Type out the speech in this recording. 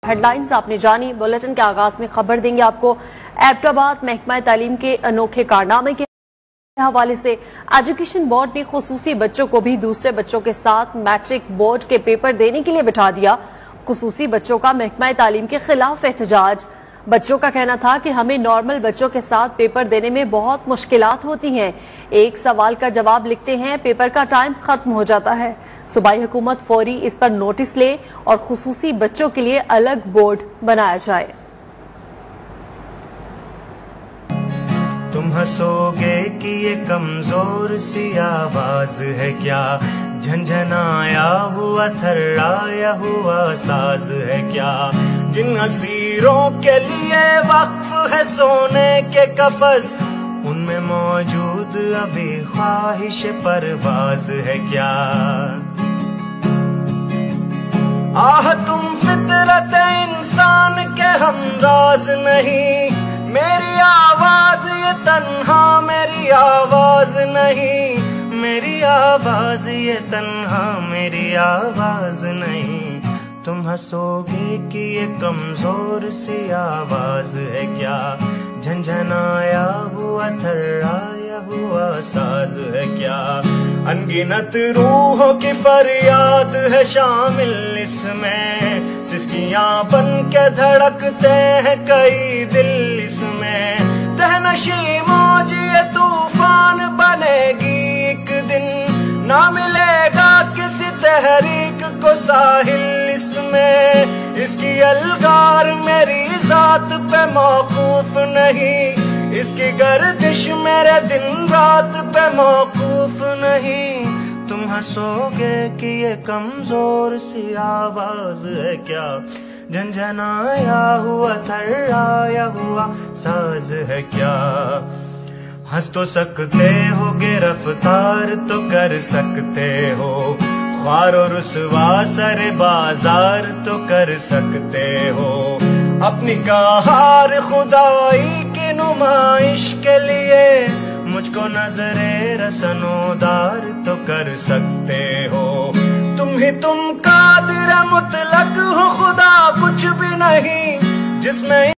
Headlines आपने जानी। Bulletin के आगाज में खबर देंगे आपको एबटाबाद महकमा तालीम के अनोखे कारनामे के हवाले से। एजुकेशन बोर्ड ने खुसूसी बच्चों को भी दूसरे बच्चों के साथ मैट्रिक बोर्ड के पेपर देने के लिए बिठा दिया। खुसूसी बच्चों का महकमा तालीम के खिलाफ एहतजाज। बच्चों का कहना था कि हमें नॉर्मल बच्चों के साथ पेपर देने में बहुत मुश्किलात होती हैं। एक सवाल का जवाब लिखते हैं, पेपर का टाइम खत्म हो जाता है। सूबाई हुकूमत फौरी इस पर नोटिस ले और खुसूसी बच्चों के लिए अलग बोर्ड बनाया जाए। तुम हंसोगे कि ये कमजोर सी आवाज है क्या, झंझनाया हुआ थर्राया हुआ साज है क्या। जिन हसीरों के लिए वक्फ है सोने के कफस, उनमें मौजूद अभी ख्वाहिश परवाज है क्या। आह तुम फितरत इंसान के हमराज नहीं, मेरी आवाज ये तन्हा मेरी आवाज नहीं, मेरी आवाज ये तन्हा मेरी आवाज नहीं। तुम हंसोगे कि ये कमजोर सी आवाज है क्या, झंझनाया हुआ थर्राया हुआ साज है क्या। अनगिनत रूहों की फरियाद है शामिल इसमें, सिसकियां बन के धड़कते हैं कई दिल इसमें। तहनशी मौज ये तूफान बनेगी एक दिन, ना मिलेगा किसी तहरीक को साहिल इसमें। इसकी अलगार मेरी जात पे मौकूफ नहीं, इसकी गर्दिश मेरे दिन रात पे मौकूफ नहीं। तुम हंसोगे कि ये कमजोर सी आवाज है क्या, झंझनाया हुआ थर्राया हुआ साज है क्या। हंस तो सकते हो गिरफ्तार तो कर सकते हो, ख्वार और रुसवा सरे बाजार तो कर सकते हो। अपनी कहार खुदाई की नुमाइश के लिए मुझको नजरे रसनोदार तो कर सकते हो। तुम कादिर मुतलक हो, खुदा कुछ भी नहीं जिसमें